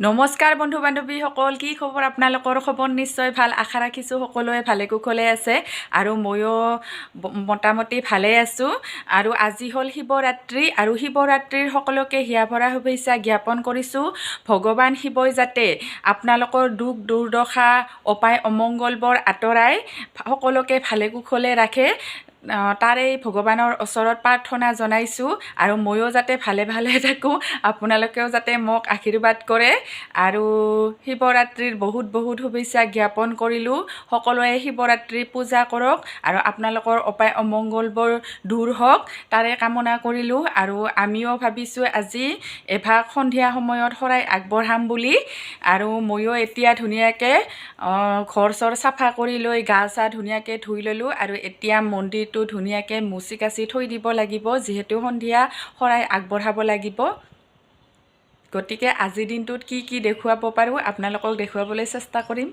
নমস্কাৰ বন্ধু বান্ধৱীসকল, কি খবৰ? আপোনালোকৰ খবৰ নিশ্চয় ভাল। আশা ৰাখিছোঁ সকলোৱে ভালে কুশলে আছে আৰু ময়ো মোটামুটি ভালে আছোঁ। আৰু আজি হ'ল শিৱৰাত্ৰি আৰু শিৱৰাত্ৰিৰ সকলোকে হিয়া ভৰা শুভেচ্ছা জ্ঞাপন কৰিছোঁ। ভগৱান শিৱই যাতে আপোনালোকৰ দুখ দুৰ্দশা অপায় অমংগলবোৰ আঁতৰাই সকলোকে ভালে কুশলে ৰাখে, তাৰে ভগৱানৰ ওচৰত প্ৰাৰ্থনা জনাইছোঁ। আৰু ময়ো যাতে ভালে ভালে থাকোঁ, আপোনালোকেও যাতে মোক আশীৰ্বাদ কৰে। আৰু শিৱৰাত্ৰিৰ বহুত বহুত শুভেচ্ছা জ্ঞাপন কৰিলোঁ। সকলোৱে শিৱৰাত্ৰি পূজা কৰক আৰু আপোনালোকৰ অপায় অমংগলবোৰ দূৰ হওক, তাৰে কামনা কৰিলোঁ। আৰু আমিও ভাবিছোঁ আজি এভাগ সন্ধিয়া সময়ত শৰাই আগবঢ়াম বুলি। আৰু ময়ো এতিয়া ধুনীয়াকৈ ঘৰ চৰ চাফা কৰি লৈ গা চা ধুনীয়াকৈ ধুই ল'লোঁ। আৰু এতিয়া মন্দিৰটো ধুনীয়াকৈ মুচি কাচি থৈ দিব লাগিব, যিহেতু সন্ধিয়া শৰাই আগবঢ়াব লাগিব। গতিকে আজিৰ দিনটোত কি কি দেখুৱাব পাৰোঁ আপোনালোকক দেখুৱাবলৈ চেষ্টা কৰিম।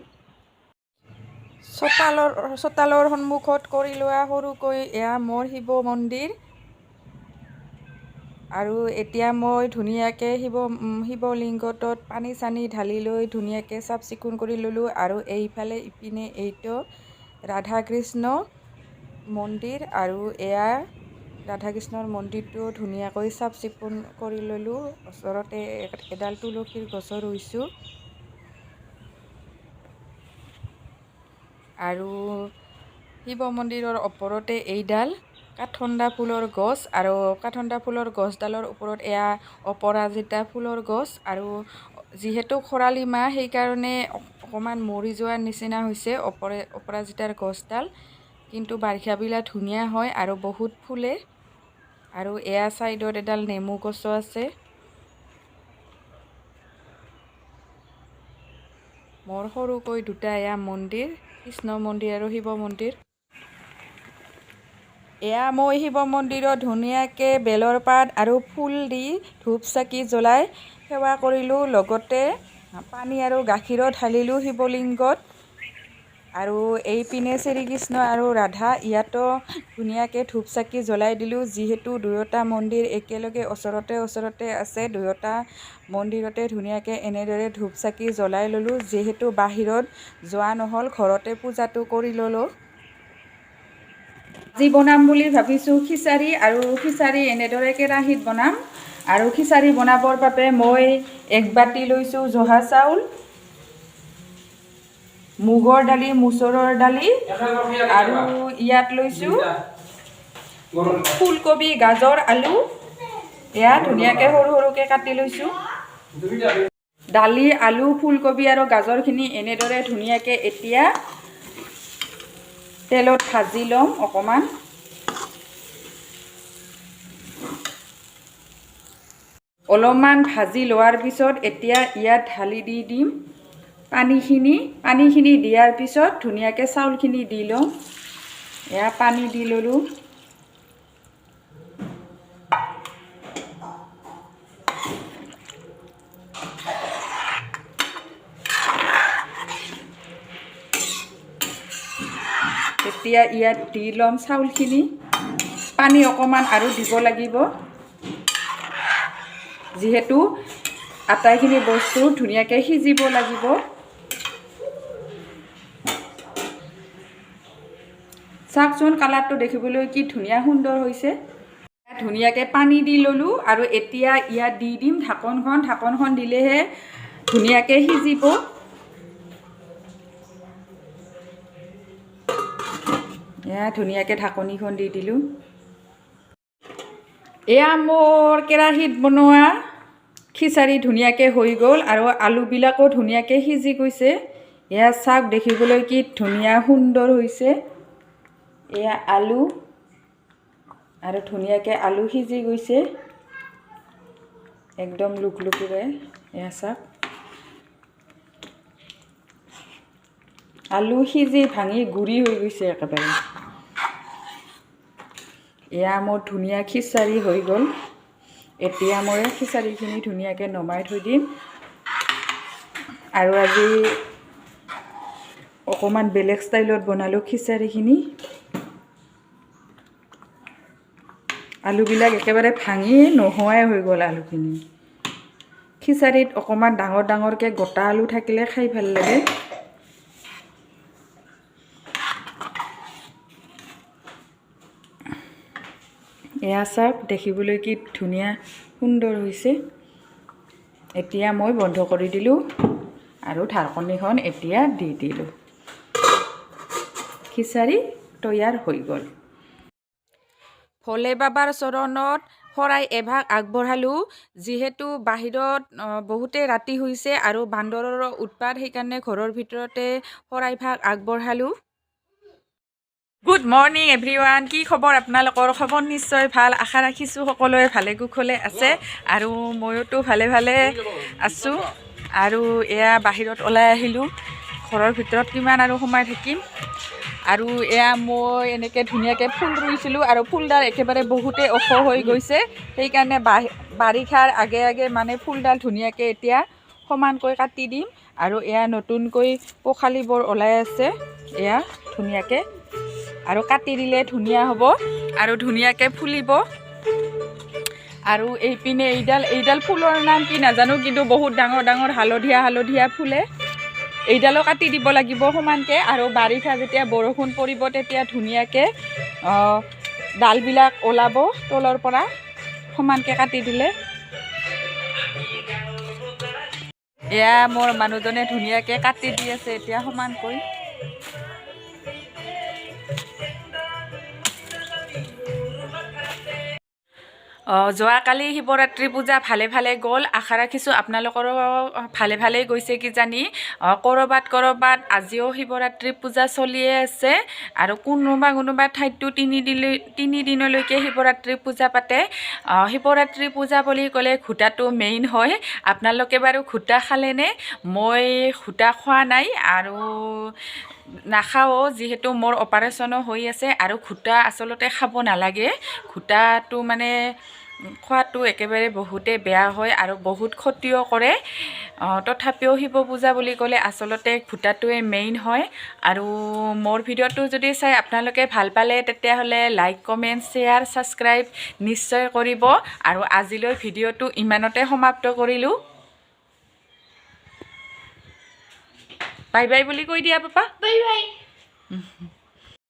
চোতালৰ সন্মুখত কৰি লোৱা সৰুকৈ এয়া মোৰ শিৱ মন্দিৰ। আৰু এতিয়া মই ধুনীয়াকৈ শিৱলিংগটোত পানী চানী ঢালি লৈ ধুনীয়াকৈ চাফ চিকুণ কৰি ল'লোঁ। আৰু এইফালে ইপিনে এইটো ৰাধা কৃষ্ণ মন্দিৰ, আৰু এয়া ৰাধা কৃষ্ণৰ মন্দিৰটো ধুনীয়াকৈ চাফ চিকুণ কৰি ল'লোঁ। ওচৰতে এডাল তুলসীৰ গছো ৰুইছোঁ। আৰু শিৱ মন্দিৰৰ ওপৰতে এইডাল কাঠণ্ড ফুলৰ গছ, আৰু কাঠণ্ড ফুলৰ গছডালৰ ওপৰত এয়া অপৰাজিতা ফুলৰ গছ। আৰু যিহেতু খৰালি মাহ, সেইকাৰণে অকণমান মৰি যোৱাৰ নিচিনা হৈছে অপৰাজিতাৰ গছডাল, কিন্তু বাৰিষাবিলাক ধুনীয়া হয় আৰু বহুত ফুলে। আৰু এয়া ছাইডত এডাল নেমু গছো আছে। মোৰ সৰুকৈ দুটা এয়া মন্দিৰ, কৃষ্ণ মন্দিৰ আৰু শিৱ মন্দিৰ। এয়া মই শিৱ মন্দিৰত ধুনীয়াকৈ বেলৰ পাত আৰু ফুল দি ধূপ চাকি জ্বলাই সেৱা কৰিলোঁ। লগতে পানী আৰু গাখীৰো ঢালিলোঁ শিৱলিংগত। আৰু এইপিনে শ্ৰীকৃষ্ণ আৰু ৰাধা, ইয়াতো ধুনীয়াকৈ ধূপ চাকি জ্বলাই দিলোঁ। যিহেতু দুয়োটা মন্দিৰ একেলগে ওচৰতে আছে, দুয়োটা মন্দিৰতে ধুনীয়াকৈ এনেদৰে ধূপ চাকি জ্বলাই ল'লোঁ। যিহেতু বাহিৰত যোৱা নহ'ল, ঘৰতে পূজাটো কৰি ল'লোঁ। আজি বনাম বুলি ভাবিছোঁ খিচাৰি, আৰু খিচাৰি এনেদৰে কেৰাহীত বনাম। আৰু খিচাৰি বনাবৰ বাবে মই 1 বাতি লৈছোঁ জহা চাউল, মুগৰ দালি, মচুৰৰ দালি, আৰু ইয়াত লৈছোঁ ফুলকবি, গাজৰ, আলু। এয়া ধুনীয়াকৈ সৰু সৰুকৈ কাটি লৈছোঁ। দালি, আলু, ফুলকবি আৰু গাজৰখিনি এনেদৰে ধুনীয়াকৈ এতিয়া তেলত ভাজি ল'ম অকণমান। অলপমান ভাজি লোৱাৰ পিছত এতিয়া ইয়াত ঢালি দি দিম পানীখিনি দিয়াৰ পিছত ধুনীয়াকৈ চাউলখিনি দি ল'ম। এয়া পানী দি ল'লোঁ। এতিয়া ইয়াত দি ল'ম চাউলখিনি। পানী অকণমান আৰু দিব লাগিব, যিহেতু আটাইখিনি বস্তু ধুনীয়াকৈ সিজিব লাগিব। চাওকচোন, কালাৰটো দেখিবলৈ কি ধুনীয়া সুন্দৰ হৈছে। ধুনীয়াকৈ পানী দি ল'লোঁ। আৰু এতিয়া ইয়াত দি দিম ঢাকনখন দিলেহে ধুনীয়াকৈ সিজিব। এয়া ধুনীয়াকৈ ঢাকনিখন দি দিলোঁ। এয়া মোৰ কেৰাহীত বনোৱা খিচাৰি ধুনীয়াকৈ হৈ গ'ল, আৰু আলুবিলাকো ধুনীয়াকৈ সিজি গৈছে। এয়া চাওক, দেখিবলৈ কি ধুনীয়া সুন্দৰ হৈছে। এয়া আলু, আৰু ধুনীয়াকৈ আলু সিজি গৈছে একদম লুকলুকীৰে। এয়া চাওক, আলু সিজি ভাঙি গুৰি হৈ গৈছে একেবাৰে। এয়া মোৰ ধুনীয়া খিচাৰি হৈ গ'ল। এতিয়া মই খিচাৰিখিনি ধুনীয়াকৈ নমাই থৈ দিম। আৰু আজি অকণমান বেলেগ ষ্টাইলত বনালোঁ খিচাৰিখিনি। আলুবিলাক একেবাৰে ভাঙি নোহোৱাই হৈ গ'ল আলুখিনি। খিচাৰীত অকণমান ডাঙৰ ডাঙৰকৈ গোটা আলু থাকিলে খাই ভাল লাগে। এয়া চাওক দেখিবলৈ কি ধুনীয়া সুন্দৰ হৈছে। এতিয়া মই বন্ধ কৰি দিলোঁ আৰু ঢাকনিখন এতিয়া দি দিলোঁ। খিচাৰী তৈয়াৰ হৈ গ'ল। ভোলে বাবাৰ চৰণত শৰাই এভাগ আগবঢ়ালোঁ। যিহেতু বাহিৰত বহুতে ৰাতি হৈছে আৰু বান্দৰৰ উৎপাত, সেইকাৰণে ঘৰৰ ভিতৰতে শৰাইভাগ আগবঢ়ালোঁ। গুড মৰ্ণিং এভৰিৱান, কি খবৰ আপোনালোকৰ? খবৰ নিশ্চয় ভাল, আশা ৰাখিছোঁ সকলোৱে ভালে কুশলে আছে আৰু ময়োতো ভালে ভালে আছোঁ। আৰু এয়া বাহিৰত ওলাই আহিলোঁ, ঘৰৰ ভিতৰত কিমান আৰু সোমাই থাকিম। আৰু এয়া মই এনেকৈ ধুনীয়াকৈ ফুল ৰুইছিলোঁ আৰু ফুলডাল একেবাৰে বহুতে ওখ হৈ গৈছে, সেইকাৰণে বাৰিষাৰ আগে আগে মানে ফুলডাল ধুনীয়াকৈ এতিয়া সমানকৈ কাটি দিম। আৰু এয়া নতুনকৈ পখালিবোৰ ওলাই আছে, এয়া ধুনীয়াকৈ আৰু কাটি দিলে ধুনীয়া হ'ব আৰু ধুনীয়াকৈ ফুলিব। আৰু এইপিনে এইডাল ফুলৰ নাম কি নাজানো, কিন্তু বহুত ডাঙৰ ডাঙৰ হালধীয়া ফুলে। এইডালো কাটি দিব লাগিব সমানকৈ। আৰু বাৰিষা যেতিয়া বৰষুণ পৰিব তেতিয়া ধুনীয়াকৈ ডালবিলাক ওলাব তলৰ পৰা সমানকৈ কাটি দিলে। এয়া মোৰ মানুহজনে ধুনীয়াকৈ কাটি দি আছে এতিয়া সমানকৈ। যোৱাকালি শিৱৰাত্ৰি পূজা ভালে ভালে গ'ল। আশা ৰাখিছোঁ আপোনালোকৰো ভালে ভালেই গৈছে কিজানি। ক'ৰবাত আজিও শিৱৰাত্ৰি পূজা চলিয়ে আছে আৰু কোনোবা ঠাইততো তিনি দিনলৈকে শিৱৰাত্ৰি পূজা পাতে। শিৱৰাত্ৰি পূজা বুলি ক'লে ঘোটাটো মেইন হয়। আপোনালোকে বাৰু ঘোটা খালেনে? মই ঘোটা খোৱা নাই আৰু নাখাওঁ, যিহেতু মোৰ অপাৰেশ্যনো হৈ আছে আৰু ঘোটা আচলতে খাব নালাগে। ঘোটাটো মানে খোৱাটো একেবাৰে বহুতে বেয়া হয় আৰু বহুত ক্ষতিও কৰে। তথাপিও শিৱ পূজা বুলি ক'লে আচলতে ঘোটাটোৱে মেইন হয়। আৰু মোৰ ভিডিঅ'টো যদি চাই আপোনালোকে ভাল পালে তেতিয়াহ'লে লাইক, কমেণ্ট, শ্বেয়াৰ, ছাবস্ক্ৰাইব নিশ্চয় কৰিব। আৰু আজিলৈ ভিডিঅ'টো ইমানতে সমাপ্ত কৰিলোঁ। বাই বাই বুলি কৈ দিয়া পাপা। Bye bye.